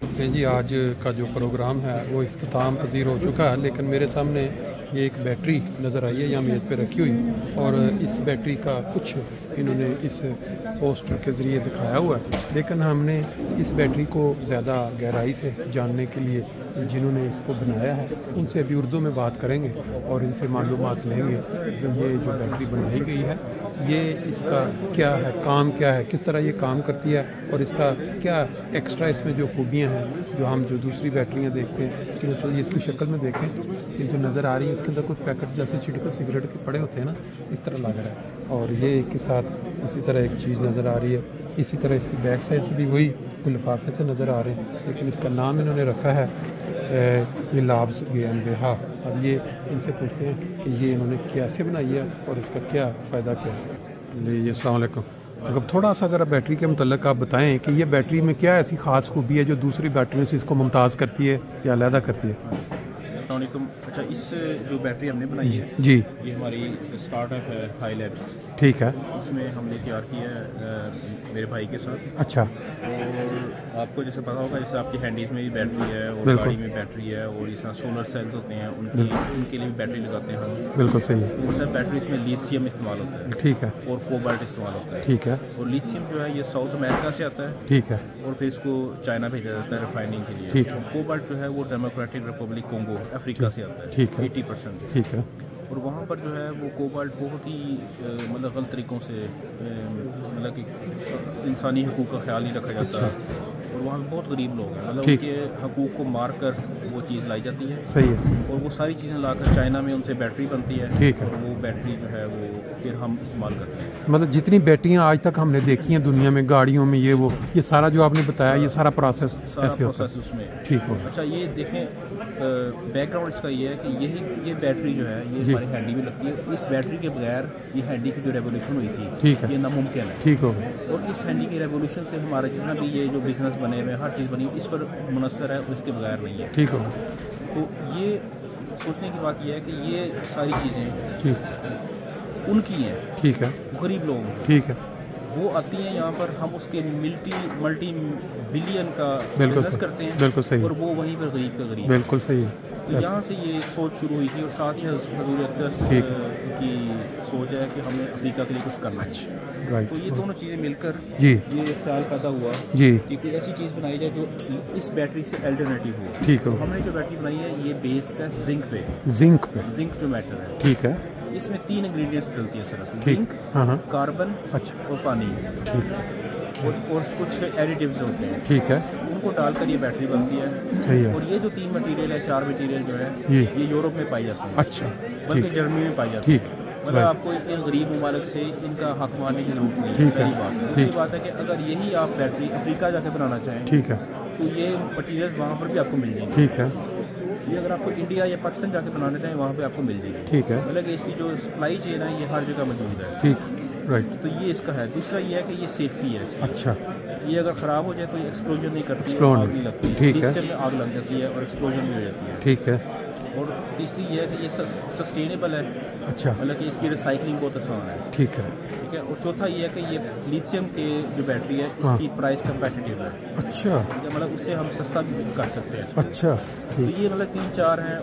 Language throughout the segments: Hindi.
जी आज का जो प्रोग्राम है वो इख्तिताम पजीर हो चुका है, लेकिन मेरे सामने ये एक बैटरी नज़र आई है यहाँ मेज़ पे रखी हुई, और इस बैटरी का कुछ इन्होंने इस पोस्टर के ज़रिए दिखाया हुआ है, लेकिन हमने इस बैटरी को ज़्यादा गहराई से जानने के लिए जिन्होंने इसको बनाया है उनसे अभी उर्दू में बात करेंगे और इनसे मालूमात लेंगे कि ये जो बैटरी बनाई गई है ये इसका क्या है, काम क्या है, किस तरह ये काम करती है, और इसका क्या एक्स्ट्रा इसमें जो खूबियाँ हैं जो हम जो दूसरी बैटरियाँ देखते हैं लेकिन इस इसकी शक्ल में देखें ये जो नज़र आ रही है इसके अंदर कुछ पैकेट जैसे छिड़कर सिगरेट के पड़े होते हैं ना, इस तरह लग रहा है। और ये एक के साथ इसी तरह एक चीज़ नज़र आ रही है, इसी तरह इसकी बैक साइड से भी वही कोई लिफाफे से नज़र आ रहे हैं, लेकिन इसका नाम इन्होंने रखा है ये लाब्स GmbH। अब ये इनसे पूछते हैं कि ये इन्होंने कैसे बनाई है और इसका क्या फ़ायदा क्या है। जी अस्सलाम वालेकुम। अगर थोड़ा सा अगर बैटरी के मतलब आप बताएं कि ये बैटरी में क्या ऐसी ख़ास खूबी है जो दूसरी बैटरियों से इसको मुमताज़ करती है या अलहदा करती है। अच्छा, इस जो बैटरी हमने बनाई है जी, ये हमारी स्टार्टअप है हाई लैब्स। ठीक है। इसमें हमने तैयार किया है मेरे भाई के साथ। अच्छा। और आपको जैसे पता होगा जैसे आपकी हैंडीज़ में भी बैटरी है और गाड़ी में बैटरी है और इस तरह सोलर सेल्स होते हैं उनके लिए भी बैटरी लगाते हैं हम। बिल्कुल सही है। उन सब बैटरी में लिथियम इस्तेमाल होता है, ठीक है, और कोबाल्ट इस्तेमाल होता है, ठीक है, और लिथियम जो है ये साउथ अमेरिका से आता है, ठीक है, और फिर इसको चाइना भेजा जाता है रिफाइनिंग के लिए। ठीक है। कोबाल्ट जो है वो डेमोक्रेटिक रिपब्लिक कोंगो अफ्रीका से आता है, ठीक है, 80%, ठीक है। और वहाँ पर जो है वो कोबाल्ट बहुत ही मतलब गलत तरीक़ों से मतलब कि इंसानी हकूक़ का ख्याल नहीं रखा जाता। अच्छा। और वहाँ बहुत गरीब लोग हैं, मतलब उनके हकूक़ को मार कर वो चीज़ लाई जाती है। सही है। और वो सारी चीज़ें लाकर चाइना में उनसे बैटरी बनती है। ठीक है। और वो बैटरी जो है वो फिर हम इस्तेमाल करते हैं। मतलब जितनी बैटरियाँ आज तक हमने देखी हैं दुनिया में, गाड़ियों में, ये सारा जो आपने बताया ये सारा प्रोसेस ऐसे होता है। उसमें ठीक हो। अच्छा, ये देखें बैकग्राउंड इसका ये है कि ये बैटरी जो है ये हमारी हैंडी में लगती है। इस बैटरी के बगैर ये हैंडी की जो रेवोल्यूशन हुई थी, ठीक है, ये नामुमकिन है। ठीक हो। और इस हैंडी की रेवोल्यूशन से हमारा जितना भी ये जो बिज़नेस बने हुए हर चीज़ बनी इस पर मुनसर है और इसके बगैर नहीं है। ठीक हो। तो ये सोचने की बात यह है कि ये सारी चीज़ें ठीक उनकी हैं, ठीक है, गरीब लोगों की। ठीक है। वो आती हैं यहाँ पर, हम उसके मल्टी बिलियन का बिजनेस करते हैं। बिल्कुल सही। और वो वहीं पर गरीब का गरीब। बिल्कुल सही है। तो यहाँ से ये सोच शुरू हुई थी, और साथ ही हजूर अक़दस की सोच है कि हमें अफ्रीका के लिए कुछ करना है। तो ये दोनों चीज़ें मिलकर जी ये ख्याल पैदा हुआ जी कि कोई ऐसी चीज़ बनाई जाए जो इस बैटरी से अल्टरनेटिव हो। ठीक हो। तो हमने जो बैटरी बनाई है ये बेस्ड है जिंक पे। जिंक जो मैटर है, ठीक है। इसमें 3 इंग्रेडिएंट्स डलती है सिर्फ, ठीक। जिंक, हाँ, कार्बन, अच्छा, और पानी। ठीक है। और कुछ एडिटिव्स होते हैं, ठीक है, उनको डालकर ये बैटरी बनती है। सही है। और ये जो 3 मटेरियल है, 4 मटेरियल जो है ये यूरोप में पाई जाती है। अच्छा, बल्कि जर्मनी में पाई जाती है। ठीक, मतलब आपको इन गरीब ममालिक से इनका हक मानने की जरूरत नहीं है। ठीक है। पहली बात दूसरी बात है कि अगर यही आप बैटरी अफ्रीका जाके बनाना चाहें, ठीक है, तो ये मटेरियल वहाँ पर भी आपको मिल जाएंगे। ठीक है। ये अगर आपको इंडिया या पाकिस्तान जाके बनाना चाहें वहाँ पे आपको मिल जाएगी। ठीक है। मतलब कि इसकी जो सप्लाई चेन है ये हर जगह मौजूद है। ठीक, राइट। तो ये इसका है। दूसरा ये है कि ये सेफ्टी है इसकी। अच्छा, ये अगर ख़राब हो जाए तो ये एक्सप्लोजन नहीं करती, Explode आग नहीं लगती। ठीक है। इससे आग लग जाती है और एक्सप्लोजन भी हो जाती है। ठीक है। और तीसरी ये है कि ये सस्टेनेबल है। अच्छा, मतलब कि इसकी रिसाइकलिंग बहुत आसान है। ठीक है, ठीक है। और चौथा ये है कि ये लिथियम के जो बैटरी है इसकी प्राइस कंपेटिटिव है। अच्छा, ठीक है, मतलब उससे हम सस्ता भी कर सकते हैं इसको। अच्छा, तो ये मतलब 3-4 हैं,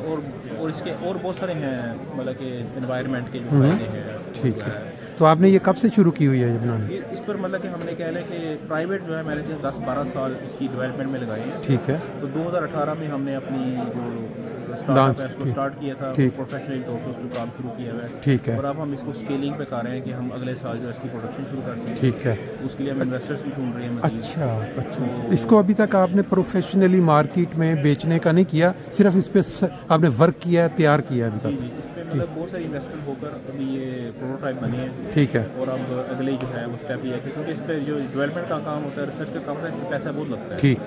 और इसके और बहुत सारे हैं, मतलब कि एनवायरनमेंट के जो फायदे हैं। ठीक है। तो आपने ये कब से शुरू की हुई है ये बनाना? ये इस पर मतलब कि हमने कह लें कि प्राइवेट जो है मैंने 10-12 साल इसकी डेवलपमेंट में लगाए हैं। ठीक है। तो 2018 में हमने अपनी जो स्टार्टअप है उसको स्टार्ट किया था, प्रोफेशनल तौर पर उसको काम शुरू किया हुआ है। ठीक है। और अब हम इसको स्केलिंग पे कर रहे हैं कि हम अगले साल जो है इसकी प्रोडक्शन शुरू कर सकें। ठीक है। उसके लिए हम इन्वेस्टर्स भी ढूंढ रहे हैं मज़ीद। अच्छा, अच्छा। इसको अभी तक आपने प्रोफेशनली मार्केट में बेचने का नहीं किया, सिर्फ इस पे आपने वर्क किया है, तैयार किया है अभी जी तक? जी, इस पर मतलब बहुत सारी इन्वेस्टमेंट होकर अभी ये प्रोटोटाइप बने हैं। ठीक है। और अब अगले जो है वो स्टेप ये है कि क्योंकि इस पर जो डेवलपमेंट का काम होता है, रिसर्च का काम होता है, इसमें पैसा बहुत लगता है। ठीक,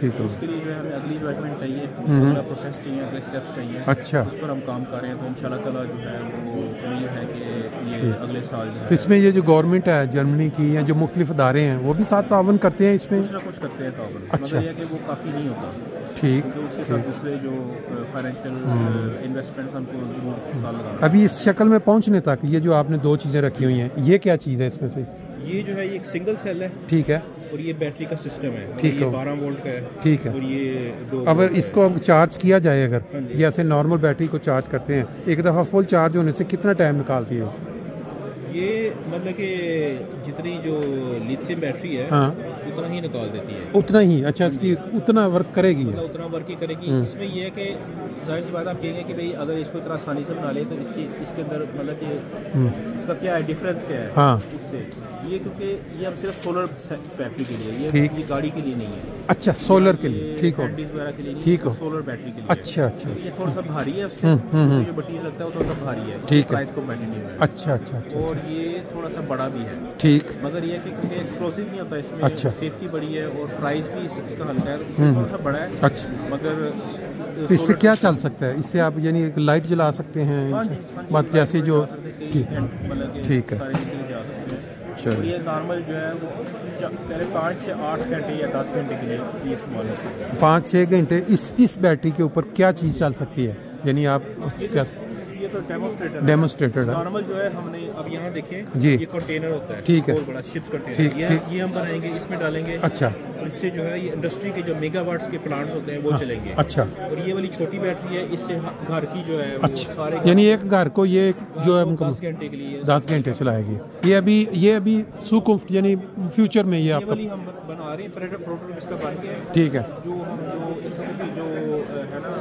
ठीक है। उसके लिए जो है हमें अगली डेवलपमेंट चाहिए, अगला प्रोसेस चाहिए, अगले स्टेप्स चाहिए। अच्छा, उस पर हम काम कर रहे हैं। तो इंशाल्लाह ताला जो है वो ये है कि ये अगले साल जो है। तो इसमें ये जो गवर्नमेंट है जर्मनी की या जो मुख्तलिफ अदारे हैं वो भी साथ तावन करते हैं इसमें? कुछ ना कुछ करते हैं तावन। अच्छा। मगर यह कि वो काफ़ी नहीं होता। ठीक। तो उसके साथ दूसरे जो फाइनेंशियल इन्वेस्टमेंट्स हमको जरूर साल लगाना। अभी इस शक्ल में पहुंचने तक ये जो आपने 2 चीज़ें रखी हुई हैं, ये क्या चीज़ है इसमें से? ये जो है ये एक सिंगल सेल है। ठीक है। और ये बैटरी का सिस्टम है, ठीक है, 12 वोल्ट का है, ठीक है। और ये 2 अगर इसको अब चार्ज किया जाए, अगर हाँ जैसे नॉर्मल बैटरी को चार्ज करते हैं, एक दफ़ा फुल चार्ज होने से कितना टाइम निकालती है ये? मतलब कि जितनी जो लिथियम बैटरी है, हाँ, उतना ही निकाल देती है। उतना ही? अच्छा, इसकी उतना वर्क करेगी? मतलब उतना वर्क ही करेगी। इसमें ये है कि जाहिर सी बात आप कहेंगे कि भाई अगर इसको इतना आसानी से बना ले तो इसके अंदर मतलब कि इसका क्या है, डिफरेंस क्या है हाँ उससे? ये क्योंकि ये हम सिर्फ सोलर बैटरी के लिए, ये गाड़ी के लिए नहीं है। अच्छा, सोलर के लिए, ठीक हो, वगैरह के लिए नहीं, ठीक हो, सोलर बैटरी के लिए। अच्छा अच्छा, ये थोड़ा सा भारी है, उससे जो मटीरियल लगता है वो थोड़ा सा भारी है, ठीक है, प्राइस कॉम्पिटिटिव है। अच्छा अच्छा अच्छा, और ये थोड़ा सा बड़ा भी है, ठीक, मगर ये कि क्योंकि एक्सप्लोसिव नहीं होता इसमें, अच्छा, सेफ्टी बड़ी है और प्राइस भी इसका हल्का है, तो इससे थोड़ा सा बड़ा है। अच्छा, मगर इससे क्या चल सकता है? इससे आप यानी एक लाइट जला सकते हैं, बात जैसे जो, ठीक है, और ये नॉर्मल जो है वो कह रहे 5 से 8 घंटे या 10 घंटे के लिए ये इस्तेमाल होता है। 5-6 घंटे इस बैटरी के ऊपर क्या चीज़ चल सकती है? यानी आप क्या? ये तो डेमोस्ट्रेटर है। नॉर्मल जो है हमने अब यहाँ देखें जी, ये कंटेनर होता है, ठीक है, बहुत बड़ा शिप्स कंटेनर, ये हम बनाएंगे, इसमें डालेंगे। अच्छा, और इससे जो है ये इंडस्ट्री के जो मेगावाट्स के प्लांट्स होते हैं वो चलेंगे। अच्छा, और ये वाली छोटी बैटरी है, इससे घर की जो है अच्छा, सारे, यानी एक घर को ये जो है 10 घंटे के लिए 10 घंटे चलाएगी। ये अभी सुकुफ्त यानी फ्यूचर में ये आपका हम बना रहे हैं, प्रोटोटाइप इसका बन गया है, ठीक है, जो इसमें भी जो है ना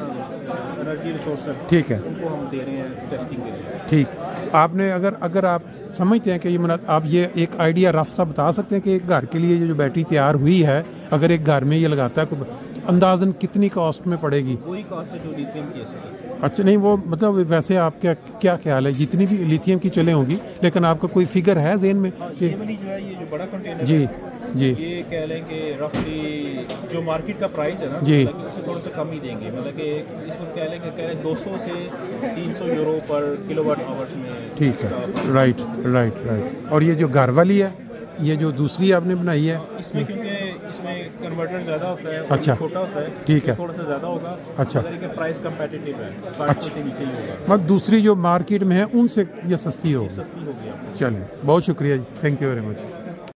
एनर्जी रिसोर्स है, ठीक है, उनको हम दे रहे हैं टेस्टिंग के लिए। ठीक। आपने अगर आप समझते हैं कि ये आप ये एक आइडिया रफ सा बता सकते हैं कि एक घर के लिए ये जो बैटरी तैयार हुई है, अगर एक घर में ये लगाता है तो अंदाजन कितनी कॉस्ट में पड़ेगी? वही कॉस्ट है जो लिथियम की है। अच्छा, नहीं वो मतलब वैसे आप क्या ख्याल है, जितनी भी लिथियम की चले होंगी, लेकिन आपका कोई फिगर है ज़हन में? ये वाली जो है, ये जो बड़ा कंटेनर जी है, जी, ये कह लें कि रफली जो मार्केट का प्राइस है ना जी, उससे थोड़ा सा कम ही देंगे, मतलब कि इसमें कह लें 200 से 300 यूरो पर किलोवाट आवर्स में। ठीक है, राइट। और ये जो घर वाली है, ये जो दूसरी आपने बनाई है, इसमें क्योंकि इसमें कन्वर्टर ज़्यादा होता है, अच्छा, छोटा होता है, ठीक है, थोड़ा सा ज़्यादा होगा, अच्छा, प्राइस कंपेटिटिव है, 500 से नीचे ही होगा। मतलब दूसरी जो मार्केट में है उनसे ये सस्ती होगी। सस्ती होगी। चलें, बहुत शुक्रिया जी, थैंक यू वेरी मच।